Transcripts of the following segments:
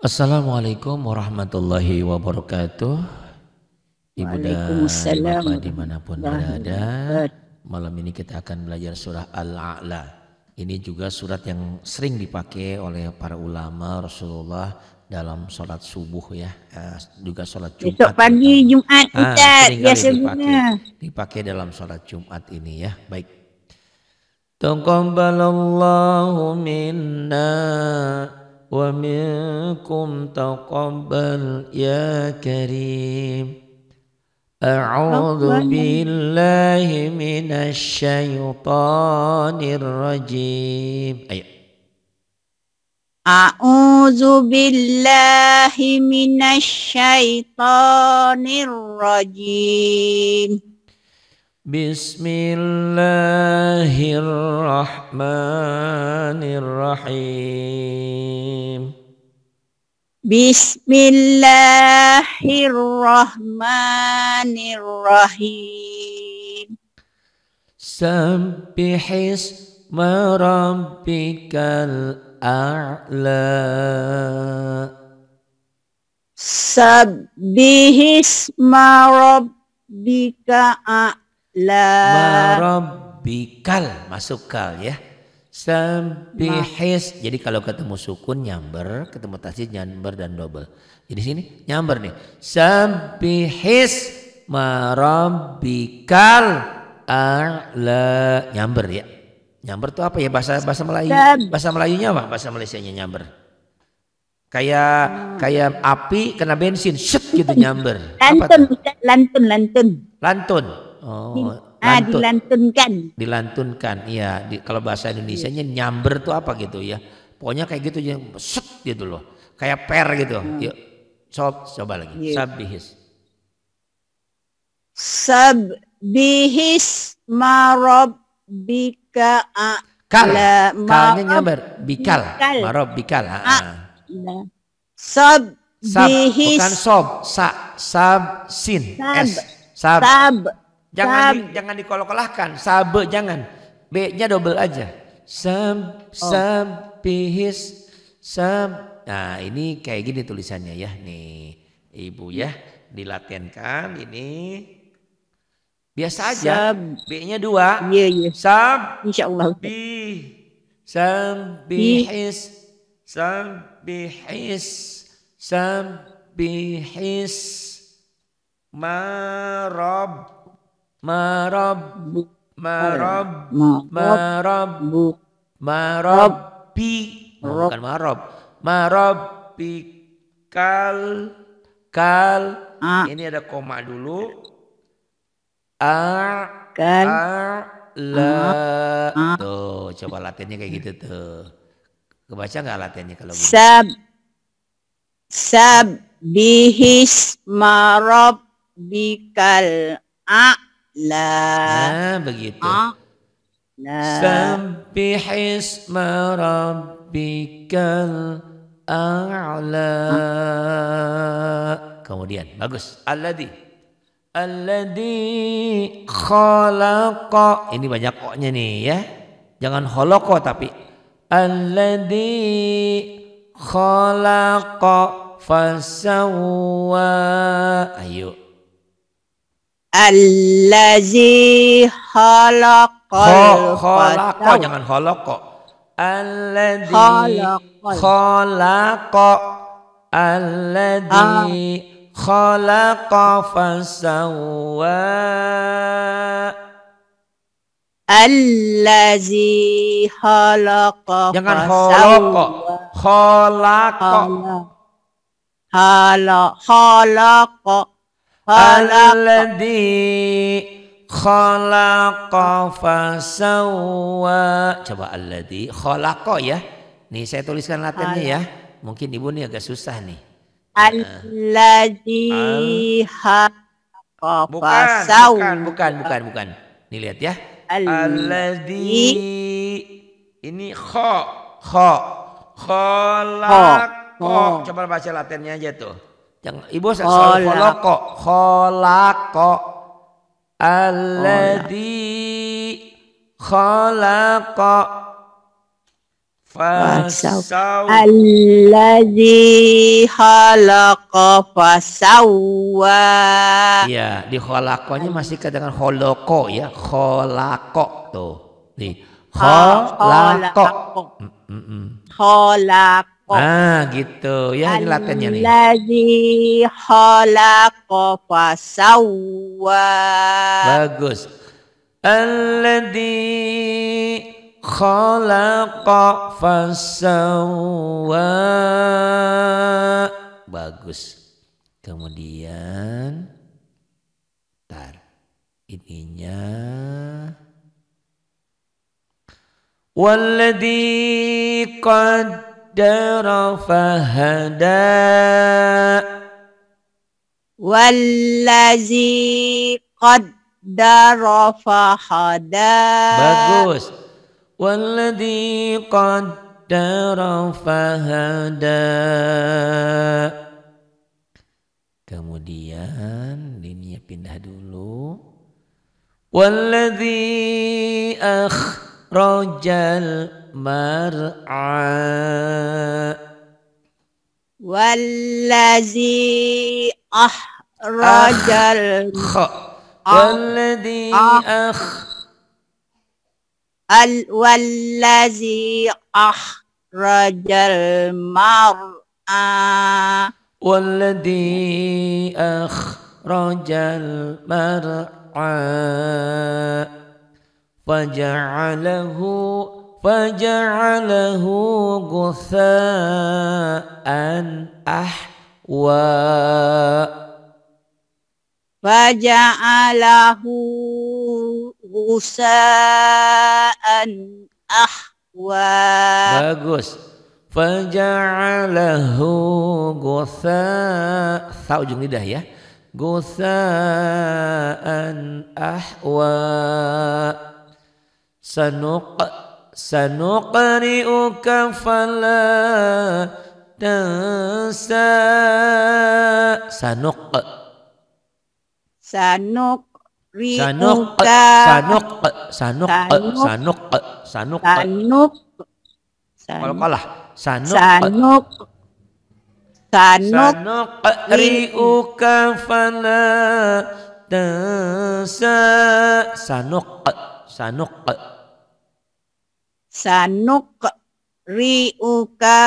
Assalamualaikum warahmatullahi wabarakatuh. Ibu dan Bapak dimanapun berada, malam ini kita akan belajar surah Al-A'la. Ini juga surat yang sering dipakai oleh para ulama Rasulullah dalam sholat subuh ya, juga sholat Jumat. Besok pagi Jumat Ustaz, biasa dipakai dalam sholat Jumat ini ya. Baik. Taqabbalallahu minna wa minkum taqabbal ya karim. A'udzu billahi minasy syaithanir rajim. Ayo. A'udzu billahi minasy syaithanir rajim. Bismillahirrahmanirrahim. Bismillahirrahmanirrahim. Sabbihisma rabbikal a'la. Sabbihisma rabbika a'la. Marabbikal, masuk kal ya. Sabbihis, jadi kalau ketemu sukun nyamber, ketemu tasjid nyamber dan double. Jadi sini nyamber nih. Sabbihis marabbikal a'la, nyamber ya. Nyamber tuh apa ya, bahasa Melayu? Bahasa Melayunya apa? Bahasa Malaysianya nyamber. Kayak api kena bensin, shut gitu nyamber. Lantun. Oh. Dilantunkan. Iya. Kalau bahasa Indonesianya nyamber tuh apa gitu ya? Pokoknya kayak gitu ya, set gitu loh. Kayak per gitu. Yuk, coba lagi. Sabbihis. Sabbihis marabbika a'la. Kalnya nyamber. Bikal. Marabbikal. Sabbihis. Bukan sab, sin. S. Sab. Jangan dikolok-kolahkan. Sabe jangan. B-nya double aja. Sabbihis. Nah, ini kayak gini tulisannya ya. Nih, Ibu ya, dilatenkan ini. Biasa aja. B-nya 2. Iya. Insyaallah. Sabbihis. Bukan marabbikal. Ini ada koma dulu. Tuh, coba latihannya kayak gitu tuh. Kebaca nggak latihannya kalau gitu? Sabbihis marabbikal a'la. Nah, begitu. Sabbihis marabbikal a'la. Kemudian bagus. Alladzi khalaqa. Ini banyak o-nya nih ya. Jangan khalaqa tapi alladzi khalaqa fasawwa. Ayo. Allazi khalaqa. Jangan khalaqa. Alladzi khalaqa. Alladzi khalaqa fasawwa. Allazi khalaqa. Jangan khalaqa. Khalaqa. Alladzi khalaqa fasawwa. Coba alladzi khalaqa ya. Nih saya tuliskan latihannya ya. Mungkin Ibu nih agak susah nih. Alladzi khalaqa fasawwa. Bukan. Nih lihat ya. Alladzi. Ini khalaqa. Coba baca latihannya aja tuh. Jangan Ibu selalu khalaqa. Alladzi khalaqa Fasau. Allazi khalaqa fasawwa. Iya, di khalakonya masih dengan holoko ya, kholako tuh. Nih, kholako. Kholaqo. Ah, gitu. Ya, ini latennya nih. Allazi khalaqa fasawwa. Bagus. Alladzi khalaqa fasawwa. Bagus. Kemudian ininya walladzi qaddara fahada. Wallazi qaddara fahada. Bagus. Walladzi qaddara fahada. Kemudian ini pindah dulu. Walladzi akhrajal mar'a. Wallazi akhrajal wallazi akhrajal mar'a. Walladzi akhrajal mar'a faja'alahu ghutha'an ahwa. Faja'alahu ghusa'an ahwa. Bagus. Faja'alahu ghusa', sa ujung lidah ya. Ghusa'an ahwa. Sanuqri'uka fala tansa. Sanuqri'uka fala tansa. Sanuqri'uka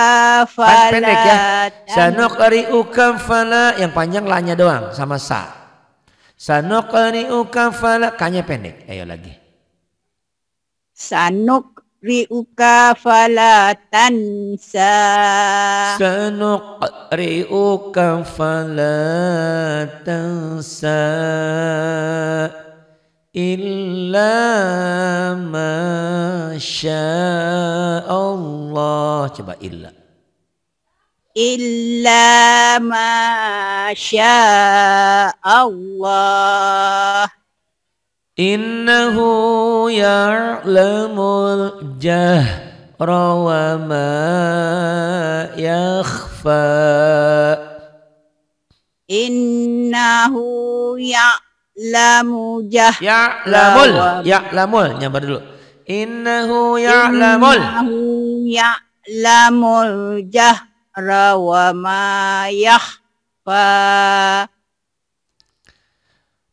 fala. Pendek ya. Sanuqri'uka fala, yang panjang lanya doang sama sa. Sanuqri'uka fala, kanya pendek. Ayo lagi. Sanuqri'uka fala tansa. Sanuqri'uka fala tansa illa ma Allah. Coba illa. Illa ma Allah. Innahu ya'lamul jahra wa ma yakhfa. Innahu ya'lamu jahra. Ya'lamul nyabar dulu. Innahu ya'lamul jahra wa ma yakhfa.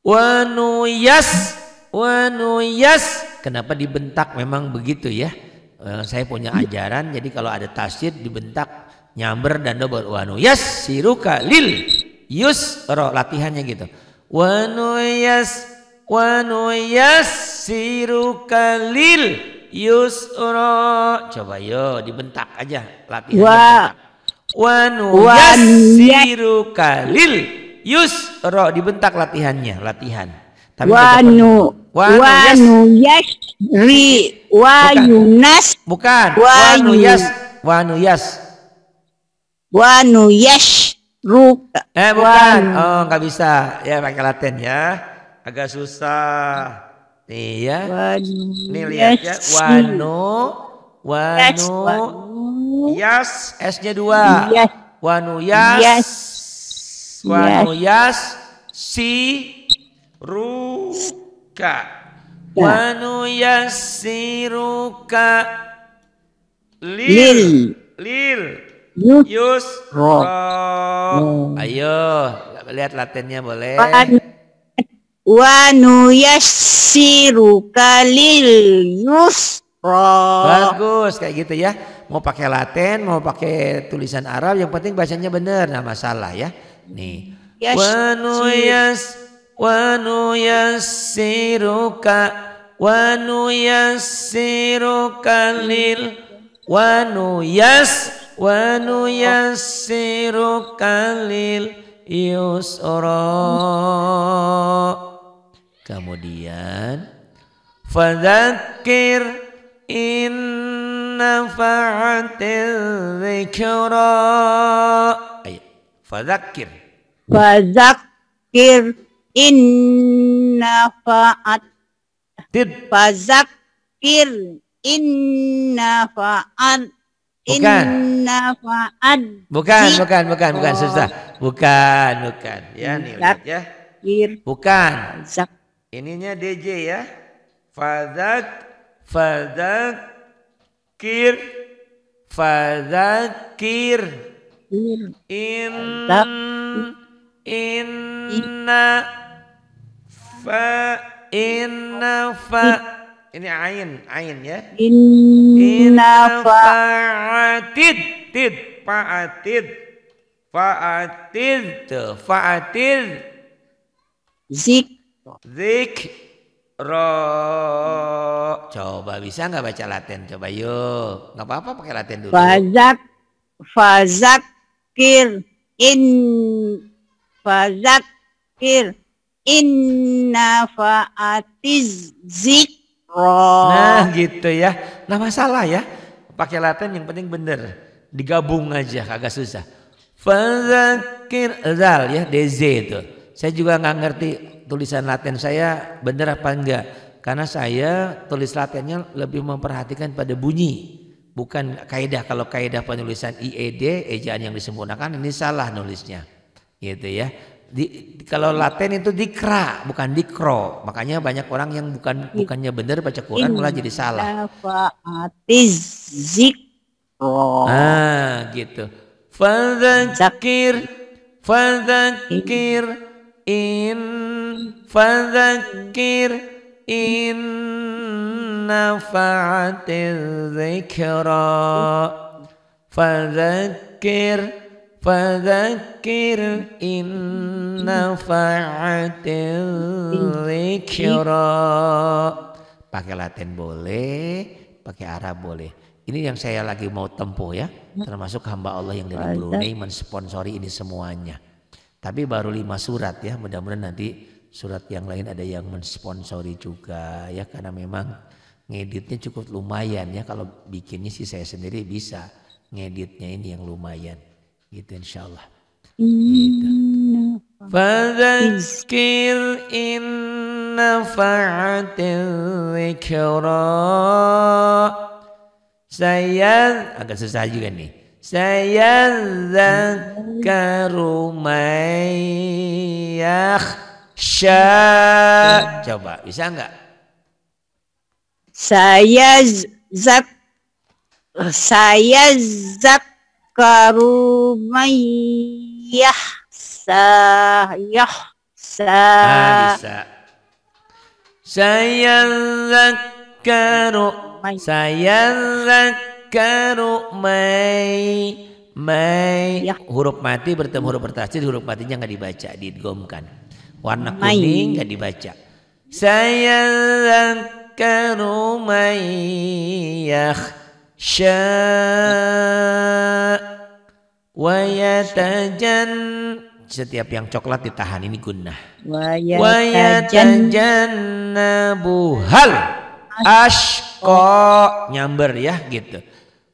Wa nuyas. Kenapa dibentak? Memang begitu ya. Saya punya ajaran, jadi kalau ada tasydid dibentak nyamber dan double. Wa nuyas siruka lil yusra, latihannya gitu. Wa nuyas siruka lil yusra. Coba yo dibentak aja latihan. Wa nuyas siruka lil yusra, dibentak latihannya, latihan. Tapi bukan. Bukan. Oh, nggak bisa. Ya pakai latin ya. Agak susah. Nih ya. Nih lihat ya. Yas, S-nya 2. Wanuyas siruka. Wanuyasiruka Lil. Yusra. Ayo, lihat latennya boleh. Wa nuyassiruka lil yusra. Bagus kayak gitu ya. Mau pakai laten, mau pakai tulisan Arab, yang penting bacanya benar, nggak masalah ya. Nih. Wa nuyassiruka lil wa nuyassiruka lil yusra. Kemudian fadzakir in nafa'atil dzikra. Ayo, fadzakir in nafa'at. Fadzakir in nafa'at. Bukan, susah. Bukan. Ya, nih lihat ya. Bukan. Ininya DJ ya. Fadzakir ini ain ya. Fa'atid Zikra. Coba bisa nggak baca Latin? Coba yuk. Nggak apa-apa pakai Latin dulu. Fadzakir in nafa'atiz zikra. Nah gitu ya. Nggak masalah ya. Pakai Latin yang penting bener. Digabung aja agak susah. Fadzakir zal ya, DZ itu. Saya juga nggak ngerti tulisan Latin saya bener apa enggak. Karena saya tulis Latinnya lebih memperhatikan pada bunyi. Bukan kaidah. Kalau kaidah penulisan IED, ejaan yang disempurnakan, ini salah nulisnya. Gitu ya. Kalau Latin itu dikra, bukan dikro. Makanya banyak orang yang bukannya benar baca Quran malah jadi salah. Nah gitu. Fadzakir in nafa'atiz zikra. Fadzakir in nafa'atiz zikra. Pakai Latin boleh, pakai Arab boleh. Ini yang saya lagi mau tempuh ya. Termasuk hamba Allah yang dari Brunei mensponsori ini semuanya. Tapi baru 5 surat ya. Mudah-mudahan nanti surat yang lain ada yang mensponsori juga ya. Karena memang ngeditnya cukup lumayan ya. Kalau bikinnya sih saya sendiri bisa. Ngeditnya ini yang lumayan. Gitu insyaallah. Gitu. Fadzakir in nafa'atiz zikra. Saya agak susah juga nih. Saya zakaru may yakhsha. Coba bisa enggak? Saya zakaru may yakhsha. Bisa. Saya zakaru may huruf mati bertemu huruf bertasydid, huruf matinya nggak dibaca, diidghamkan. Warna kuning nggak dibaca. Saya zakaru may yakhsha wa yatajan. Setiap yang coklat ditahan, ini gunnah. Wa yatajannabuhal ashqa, nyamber ya gitu.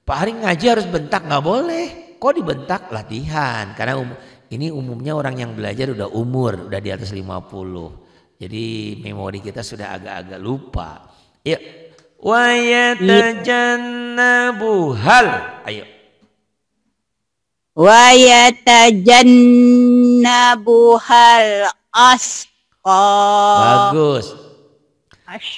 Pak Hari ngaji harus bentak, nggak boleh. Kok dibentak? Latihan. Karena ini umumnya orang yang belajar udah di atas 50. Jadi memori kita sudah agak-agak lupa. Ya. Wa yatajannabuhal. Ayo. Wa yatajannabuhal ashqa. Bagus.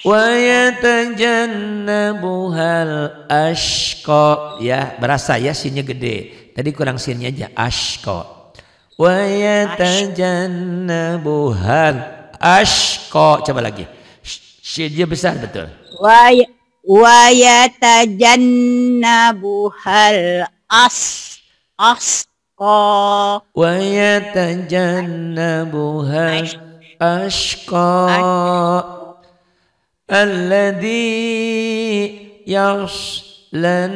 Wa yatajannabuhal ashqa. Ya, berasa ya sinnya gede. Tadi kurang sinnya aja, ashqa. Wa yatajannabuhal ashqa. Coba lagi. Sinnya besar betul. Wa yatajannabuhal ashqa. Wa yatajannabuhal ashqa. Alladhi yaslan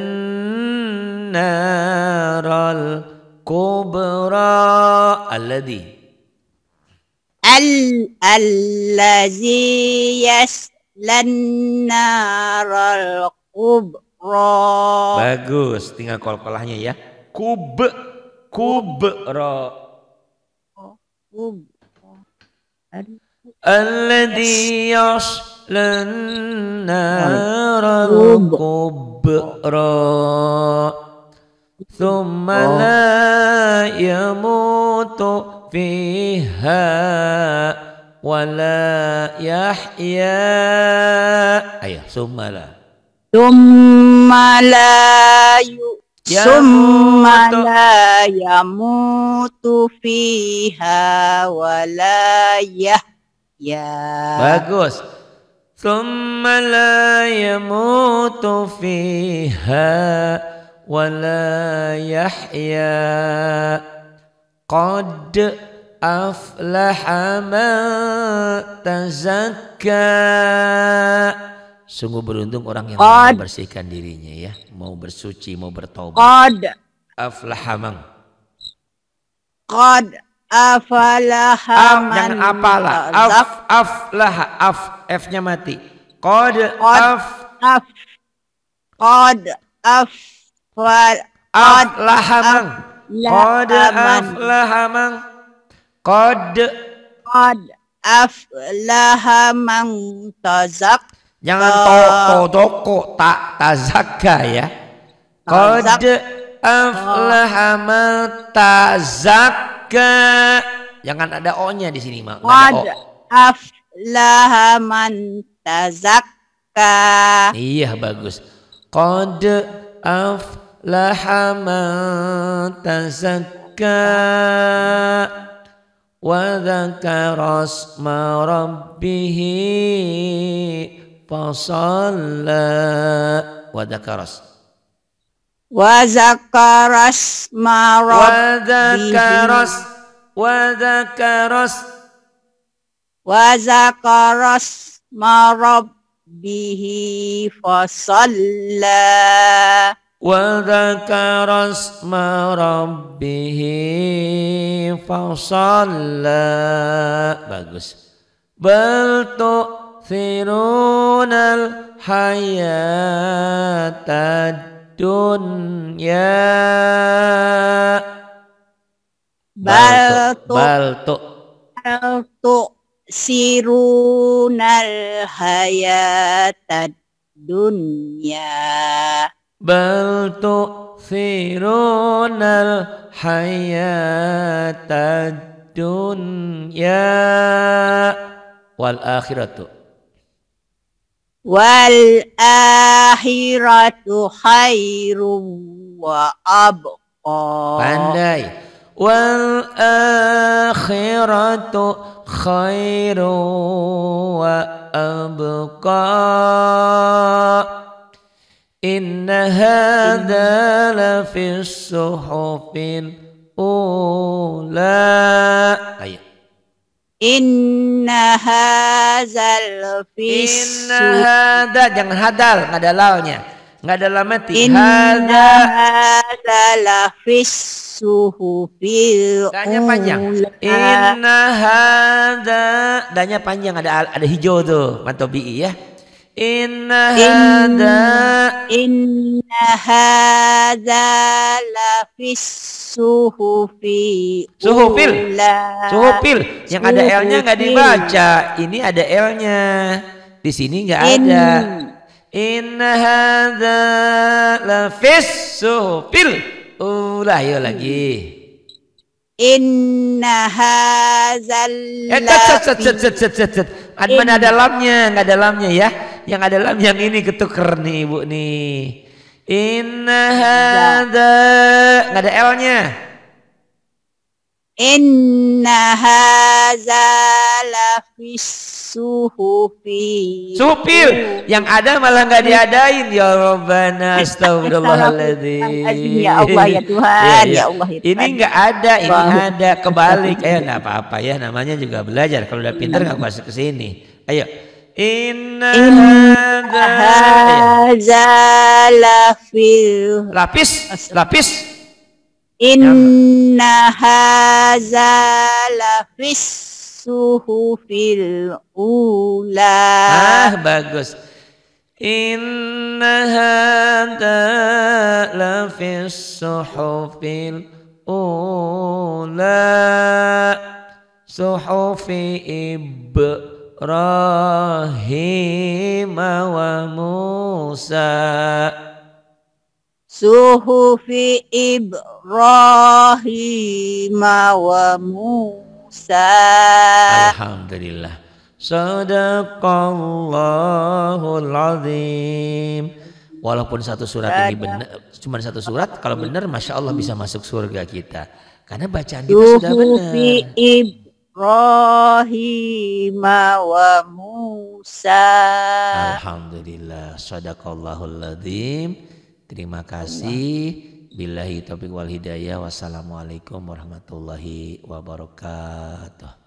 naral kubra. Allazi yaslan naral kubra. Bagus, tinggal kol-kolahnya ya. Kubra. Alladhi yaslan naral kubra thumma la yamutu fiha wa la yahya. Ayo, thumma la yamutu fiha wa la yahya. Bagus. Thumma la yamutu fiha wa la yahya. Qad aflaha man tazakka. Sungguh beruntung orang yang mau membersihkan dirinya ya, mau bersuci, mau bertaubat. Qad aflaha man. Qad afalaha man. Jangan apalah. Aflaha. F-nya mati. Qad aflaha man. Qad aflaha man tazakka. Jangan toko tak tazakka ya. Qad aflaha man tazakka. Jangan ada o-nya di sini, Mak. Qad aflaha man tazakka. Iya, bagus. Qad aflaha man tazakka wa dzakara asma rabbih fasalla. Wa dzakaras ma rabbih fasalla. Wa dzakaras ma rabbih fasalla. Bagus. Bal tu'thirunal hayatad dunya. Bal sirunal hayatad dunya. Bal tu'thirunal hayatad dunya wal akhiratu khairum wa abqa. Pandai. Wal akhiratu khairum wa abqa. Inna hadza lafi suhufil ula. Ayo. Inna hadzal jangan hadal, nggak ada lalnya, nggak ada lam mati. Inna hadzal suhufil danya panjang. Inna hadza danya panjang, ada hijau tuh matobi ya. Inna hadza lafis suhufil. Yang ada L-nya nggak dibaca. Ini ada L-nya. Di sini nggak ada. Inna hadza lafis suhufil. Ulah yuk lagi. Inna hadzal Mana ada lamnya, nggak ada lamnya ya. Yang ada lam yang ini ketuker nih Ibu nih. Inna hadza, nggak ada L-nya. Inna hadza lafis suhufi. Supil, yang ada malah nggak diadain ya Rabbana astagfirullahaladzim. Ya Allah ya Tuhan, ya Allah ya Tuhan. Ini nggak ada, ini ada kebalik. Nggak apa-apa ya, namanya juga belajar. Kalau udah pintar nggak masuk ke sini. Ayo. Inna hadza lafil. Lapis. Inna hadza lafis suhufil ula. Bagus. Inna hadza lafis suhufil ula. Suhufi Ibrahim wa Musa. Suhufi Ibrahim wa Musa. Alhamdulillah. Sadaqallahul azim. Walaupun satu surat ini benar, cuma satu surat, kalau benar Masya Allah bisa masuk surga kita. Karena bacaan kita sudah benar. Suhufi Ibrahim wa Musa. Alhamdulillah. Sadaqallahul azim. Terima kasih. Billahi taufiq wal hidayah. Wassalamualaikum warahmatullahi wabarakatuh.